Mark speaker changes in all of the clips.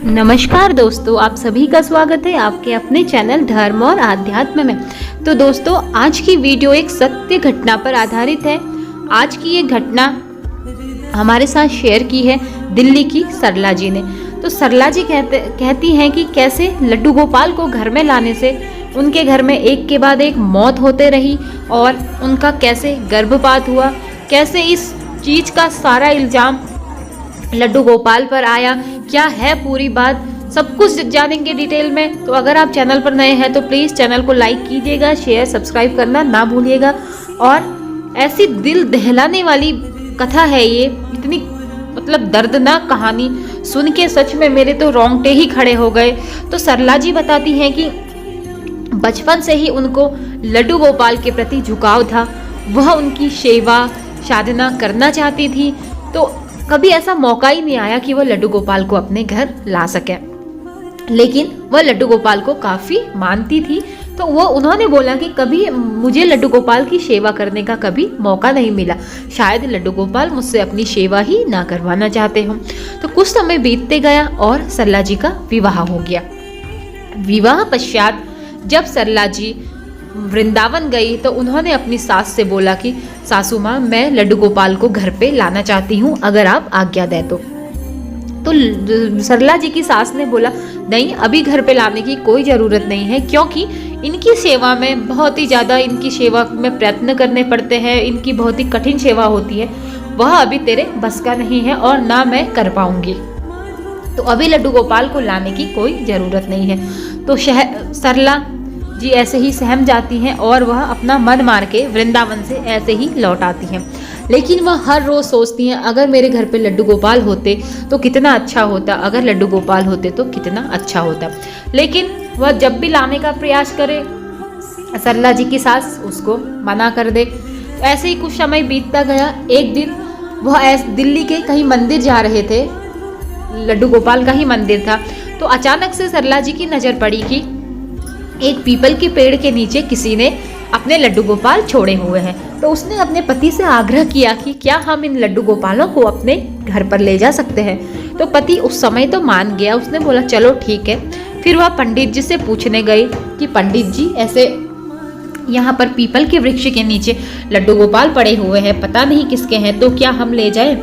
Speaker 1: नमस्कार दोस्तों, आप सभी का स्वागत है आपके अपने चैनल धर्म और आध्यात्म में। तो दोस्तों, आज की वीडियो एक सत्य घटना पर आधारित है। आज की ये घटना हमारे साथ शेयर की है दिल्ली की सरला जी ने। तो सरला जी कहती हैं कि कैसे लड्डू गोपाल को घर में लाने से उनके घर में एक के बाद एक मौत होते रही और उनका कैसे गर्भपात हुआ, कैसे इस चीज़ का सारा इल्ज़ाम लड्डू गोपाल पर आया, क्या है पूरी बात, सब कुछ जानेंगे डिटेल में। तो अगर आप चैनल पर नए हैं तो प्लीज़ चैनल को लाइक कीजिएगा, शेयर सब्सक्राइब करना ना भूलिएगा। और ऐसी दिल दहलाने वाली कथा है ये, इतनी दर्दनाक कहानी सुन के सच में मेरे तो रोंगटे ही खड़े हो गए। तो सरला जी बताती हैं कि बचपन से ही उनको लड्डू गोपाल के प्रति झुकाव था, वह उनकी सेवा साधना करना चाहती थी। तो कभी ऐसा मौका ही नहीं आया कि वह लड्डू गोपाल को अपने घर ला सके, लेकिन वह लड्डू गोपाल को काफ़ी मानती थी। तो उन्होंने बोला कि कभी मुझे लड्डू गोपाल की सेवा करने का कभी मौका नहीं मिला, शायद लड्डू गोपाल मुझसे अपनी सेवा ही ना करवाना चाहते हो। तो कुछ समय बीतते गया और सरला जी का विवाह हो गया। विवाह पश्चात जब सरला जी वृंदावन गई तो उन्होंने अपनी सास से बोला कि सासू माँ, मैं लड्डू गोपाल को घर पे लाना चाहती हूँ, अगर आप आज्ञा दें तो सरला जी की सास ने बोला नहीं, अभी घर पे लाने की कोई ज़रूरत नहीं है, क्योंकि इनकी सेवा में बहुत ही ज़्यादा इनकी सेवा में प्रयत्न करने पड़ते हैं, इनकी बहुत ही कठिन सेवा होती है, वह अभी तेरे बस का नहीं है और ना मैं कर पाऊंगी। तो अभी लड्डू गोपाल को लाने की कोई ज़रूरत नहीं है। तो सरला जी ऐसे ही सहम जाती हैं और वह अपना मन मार के वृंदावन से ऐसे ही लौट आती हैं। लेकिन वह हर रोज़ सोचती हैं, अगर मेरे घर पे लड्डू गोपाल होते तो कितना अच्छा होता, अगर लड्डू गोपाल होते तो कितना अच्छा होता। लेकिन वह जब भी लाने का प्रयास करे, सरला जी की सास उसको मना कर दे। ऐसे ही कुछ समय बीतता गया। एक दिन वह दिल्ली के कहीं मंदिर जा रहे थे, लड्डू गोपाल का ही मंदिर था। तो अचानक से सरला जी की नज़र पड़ी कि एक पीपल के पेड़ के नीचे किसी ने अपने लड्डू गोपाल छोड़े हुए हैं। तो उसने अपने पति से आग्रह किया कि क्या हम इन लड्डू गोपालों को अपने घर पर ले जा सकते हैं। तो पति उस समय तो मान गया, उसने बोला चलो ठीक है। फिर वह पंडित जी से पूछने गई कि पंडित जी, ऐसे यहाँ पर पीपल के वृक्ष के नीचे लड्डू गोपाल पड़े हुए हैं, पता नहीं किसके हैं, तो क्या हम ले जाएं?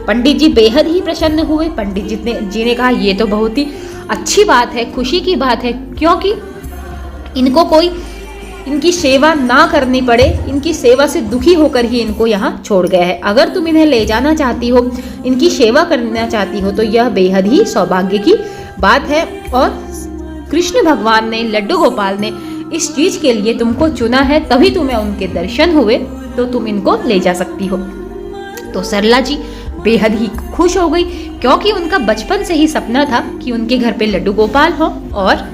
Speaker 1: पंडित जी बेहद ही प्रसन्न हुए। पंडित जी ने कहा ये तो बहुत ही अच्छी बात है, खुशी की बात है, क्योंकि इनको कोई इनकी सेवा ना करनी पड़े, इनकी सेवा से दुखी होकर ही इनको यहाँ छोड़ गया है। अगर तुम इन्हें ले जाना चाहती हो, इनकी सेवा करना चाहती हो, तो यह बेहद ही सौभाग्य की बात है। और कृष्ण भगवान ने, लड्डू गोपाल ने इस चीज़ के लिए तुमको चुना है, तभी तुम्हें उनके दर्शन हुए, तो तुम इनको ले जा सकती हो। तो सरला जी बेहद ही खुश हो गई, क्योंकि उनका बचपन से ही सपना था कि उनके घर पे लड्डू गोपाल हो और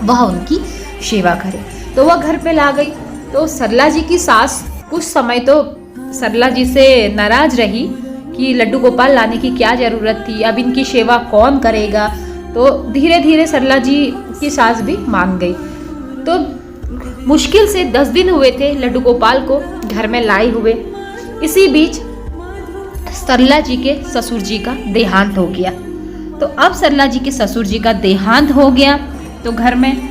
Speaker 1: वह उनकी सेवा करे। तो वह घर पे ला गई। तो सरला जी की सास कुछ समय तो सरला जी से नाराज रही कि लड्डू गोपाल लाने की क्या ज़रूरत थी, अब इनकी सेवा कौन करेगा। तो धीरे धीरे सरला जी की सास भी मान गई। तो मुश्किल से 10 दिन हुए थे लड्डू गोपाल को घर में लाए हुए। इसी बीच सरला जी के ससुर जी का देहांत हो गया। तो अब सरला जी के ससुर जी का देहांत हो गया तो घर में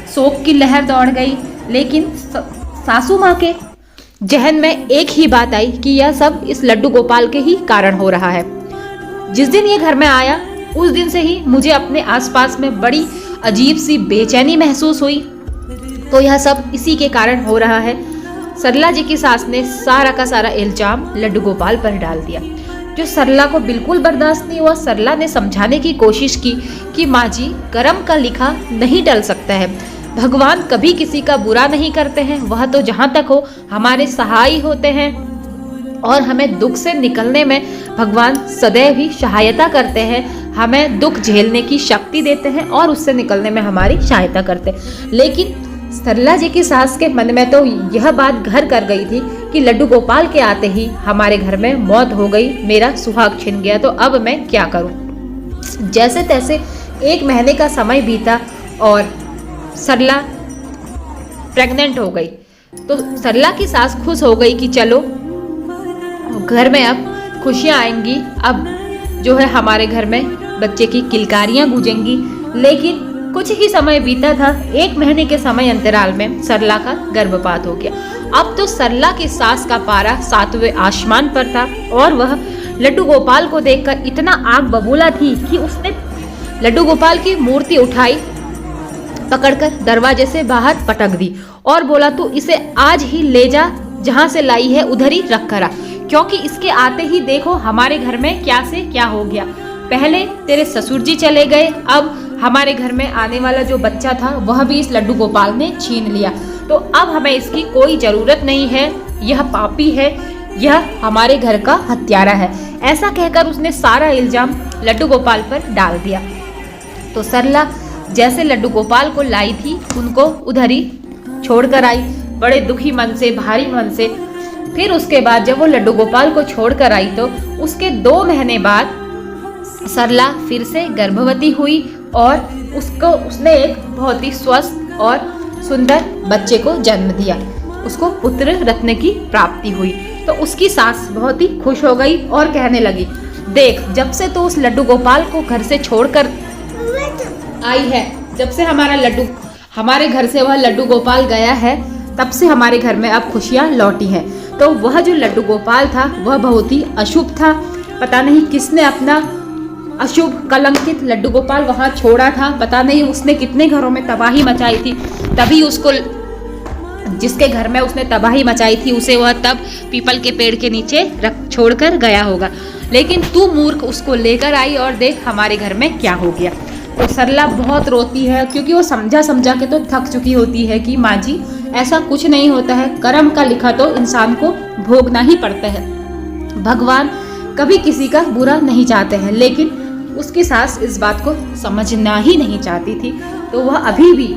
Speaker 1: शोक की लहर दौड़ गई। लेकिन सासू माँ के जहन में एक ही बात आई कि यह सब इस लड्डू गोपाल के ही कारण हो रहा है। जिस दिन ये घर में आया उस दिन से ही मुझे अपने आसपास में बड़ी अजीब सी बेचैनी महसूस हुई, तो यह सब इसी के कारण हो रहा है। सरला जी की सास ने सारा का सारा इल्जाम लड्डू गोपाल पर डाल दिया, जो सरला को बिल्कुल बर्दाश्त नहीं हुआ। सरला ने समझाने की कोशिश की कि माँ जी, कर्म का लिखा नहीं टल सकता है, भगवान कभी किसी का बुरा नहीं करते हैं, वह तो जहाँ तक हो हमारे सहाय होते हैं और हमें दुख से निकलने में भगवान सदैव ही सहायता करते हैं, हमें दुख झेलने की शक्ति देते हैं और उससे निकलने में हमारी सहायता करते हैं। लेकिन सरला जी की सास के मन में तो यह बात घर कर गई थी कि लड्डू गोपाल के आते ही हमारे घर में मौत हो गई, मेरा सुहाग छिन गया, तो अब मैं क्या करूं। जैसे तैसे 1 महीने का समय बीता और सरला प्रेग्नेंट हो गई। तो सरला की सास खुश हो गई कि चलो घर में अब खुशियां आएंगी, अब जो है हमारे घर में बच्चे की किलकारियां गूंजेंगी। लेकिन कुछ ही समय बीता था, 1 महीने के समय अंतराल में सरला का गर्भपात हो गया। अब तो सरला की सास का पारा 7वें आसमान पर था और वह लड्डू गोपाल को देखकर इतना आग बबूला थी कि उसने लड्डू गोपाल की मूर्ति उठाई, पकड़कर दरवाजे से बाहर पटक दी और बोला, तू इसे आज ही ले जा, जहां से लाई है उधर ही रख कर आ, क्योंकि इसके आते ही देखो हमारे घर में क्या से क्या हो गया। पहले तेरे ससुर जी चले गए, अब हमारे घर में आने वाला जो बच्चा था वह भी इस लड्डू गोपाल ने छीन लिया, तो अब हमें इसकी कोई जरूरत नहीं है, यह पापी है, यह हमारे घर का हत्यारा है। ऐसा कहकर उसने सारा इल्जाम लड्डू गोपाल पर डाल दिया। तो सरला जैसे लड्डू गोपाल को लाई थी, उनको उधर ही छोड़कर आई, बड़े दुखी मन से, भारी मन से। फिर उसके बाद जब वो लड्डू गोपाल को छोड़कर आई तो उसके 2 महीने बाद सरला फिर से गर्भवती हुई और उसने एक बहुत ही स्वस्थ और सुंदर बच्चे को जन्म दिया। उसको पुत्र रत्न की प्राप्ति हुई। तो उसकी सास बहुत ही खुश हो गई और कहने लगी, देख, जब से तो उस लड्डू गोपाल को घर से छोड़कर आई है, जब से हमारे घर से वह लड्डू गोपाल गया है, तब से हमारे घर में अब खुशियां लौटी हैं। तो वह जो लड्डू गोपाल था वह बहुत ही अशुभ था। पता नहीं किसने अपना अशुभ कलंकित लड्डू गोपाल वहां छोड़ा था, पता नहीं उसने कितने घरों में तबाही मचाई थी, तभी उसको, जिसके घर में उसने तबाही मचाई थी, उसे वह तब पीपल के पेड़ के नीचे छोड़कर गया होगा। लेकिन तू मूर्ख उसको लेकर आई और देख हमारे घर में क्या हो गया। तो सरला बहुत रोती है, क्योंकि वो समझा के तो थक चुकी होती है कि माँ जी ऐसा कुछ नहीं होता है, कर्म का लिखा तो इंसान को भोगना ही पड़ता है, भगवान कभी किसी का बुरा नहीं चाहते हैं। लेकिन उसकी सास इस बात को समझना ही नहीं चाहती थी। तो वह अभी भी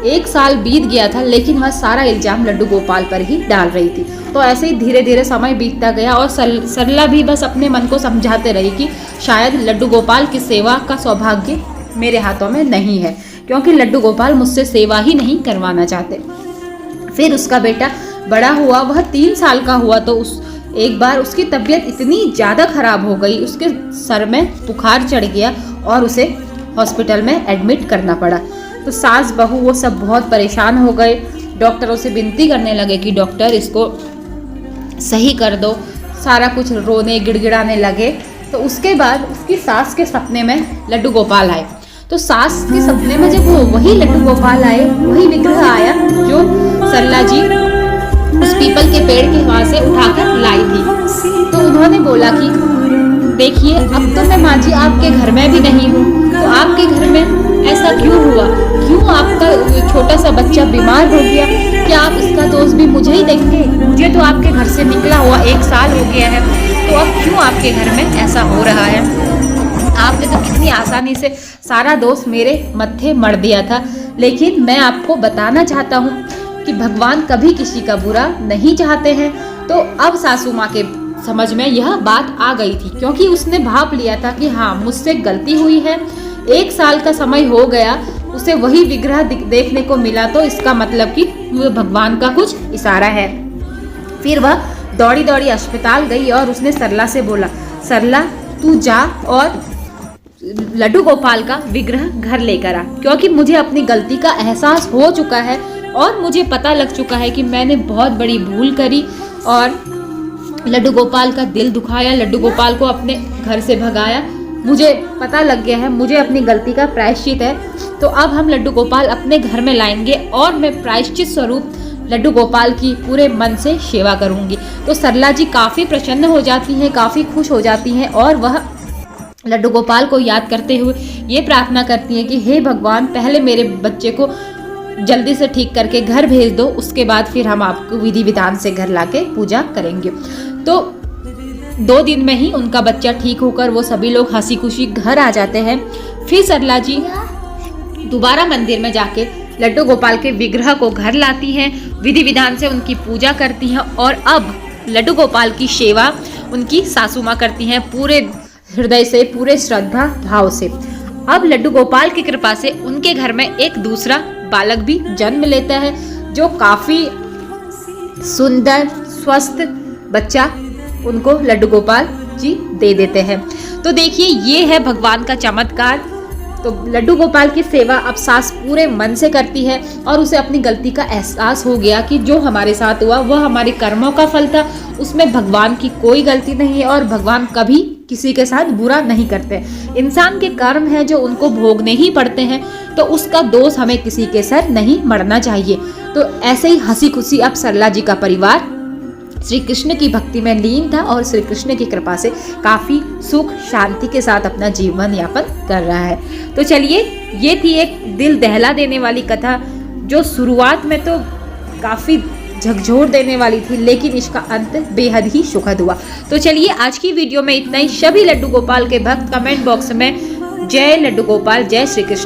Speaker 1: 1 साल बीत गया था, लेकिन वह सारा इल्जाम लड्डू गोपाल पर ही डाल रही थी। तो ऐसे ही धीरे धीरे समय बीतता गया और सरला भी बस अपने मन को समझाते रही कि शायद लड्डू गोपाल की सेवा का सौभाग्य मेरे हाथों में नहीं है, क्योंकि लड्डू गोपाल मुझसे सेवा ही नहीं करवाना चाहते। फिर उसका बेटा बड़ा हुआ, वह 3 साल का हुआ तो एक बार उसकी तबीयत इतनी ज़्यादा खराब हो गई, उसके सर में बुखार चढ़ गया और उसे हॉस्पिटल में एडमिट करना पड़ा। तो सास बहू वो सब बहुत परेशान हो गए, डॉक्टरों से विनती करने लगे कि डॉक्टर इसको सही कर दो, सारा कुछ रोने गिड़गिड़ाने लगे। तो उसके बाद उसकी सास के सपने में लड्डू गोपाल आए। तो सास के सपने में जब वही लड्डू गोपाल आए, वही विग्रह आया जो सरला जी उस पीपल के पेड़ के वहां से उठाकर लाई थी। तो उन्होंने बोला कि देखिए, अब तो मैं माँ जी आपके घर में भी नहीं हूँ, तो आपके घर में ऐसा क्यों हुआ, क्यों आपका छोटा सा बच्चा बीमार हो गया, क्या आप इसका दोष भी मुझे ही देंगे? मुझे तो आपके घर से निकला हुआ 1 साल हो गया है, तो अब क्यों आपके घर में ऐसा हो रहा है? आपने तो कितनी आसानी से सारा दोष मेरे मत्थे मढ़ दिया था। लेकिन मैं आपको बताना चाहता हूँ कि भगवान कभी किसी का बुरा नहीं चाहते हैं। तो अब सासू माँ के समझ में यह बात आ गई थी, क्योंकि उसने भाप लिया था कि हाँ, मुझसे गलती हुई है। 1 साल का समय हो गया, उसे वही विग्रह देखने को मिला, तो इसका मतलब कि भगवान का कुछ इशारा है। फिर वह दौड़ी दौड़ी अस्पताल गई और उसने सरला से बोला, सरला तू जा और लड्डू गोपाल का विग्रह घर लेकर आ, क्योंकि मुझे अपनी गलती का एहसास हो चुका है और मुझे पता लग चुका है कि मैंने बहुत बड़ी भूल करी और लड्डू गोपाल का दिल दुखाया, लड्डू गोपाल को अपने घर से भगाया। मुझे पता लग गया है, मुझे अपनी गलती का प्रायश्चित है। तो अब हम लड्डू गोपाल अपने घर में लाएंगे और मैं प्रायश्चित स्वरूप लड्डू गोपाल की पूरे मन से सेवा करूंगी। तो सरला जी काफ़ी प्रसन्न हो जाती हैं, काफ़ी खुश हो जाती हैं और वह लड्डू गोपाल को याद करते हुए ये प्रार्थना करती हैं कि हे भगवान, पहले मेरे बच्चे को जल्दी से ठीक करके घर भेज दो, उसके बाद फिर हम आपको विधि विधान से घर लाके पूजा करेंगे। तो 2 दिन में ही उनका बच्चा ठीक होकर वो सभी लोग हंसी खुशी घर आ जाते हैं। फिर सरला जी दोबारा मंदिर में जाके लड्डू गोपाल के विग्रह को घर लाती हैं, विधि विधान से उनकी पूजा करती हैं और अब लड्डू गोपाल की सेवा उनकी सासू माँ करती हैं पूरे हृदय से, पूरे श्रद्धा भाव से। अब लड्डू गोपाल की कृपा से उनके घर में एक दूसरा बालक भी जन्म लेता है, जो काफ़ी सुंदर स्वस्थ बच्चा उनको लड्डू गोपाल जी दे देते हैं। तो देखिए ये है भगवान का चमत्कार। तो लड्डू गोपाल की सेवा अब सास पूरे मन से करती है और उसे अपनी गलती का एहसास हो गया कि जो हमारे साथ हुआ वह हमारे कर्मों का फल था, उसमें भगवान की कोई गलती नहीं है और भगवान कभी किसी के साथ बुरा नहीं करते। इंसान के कर्म है जो उनको भोगने ही पड़ते हैं, तो उसका दोष हमें किसी के सर नहीं मढ़ना चाहिए। तो ऐसे ही हंसी खुशी अब सरला जी का परिवार श्री कृष्ण की भक्ति में लीन था और श्री कृष्ण की कृपा से काफी सुख शांति के साथ अपना जीवन यापन कर रहा है। तो चलिए, ये थी एक दिल दहला देने वाली कथा, जो शुरुआत में तो काफी झकझोर देने वाली थी, लेकिन इसका अंत बेहद ही सुखद हुआ। तो चलिए, आज की वीडियो में इतना ही। सभी लड्डू गोपाल के भक्त कमेंट बॉक्स में जय लड्डू गोपाल, जय श्री कृष्ण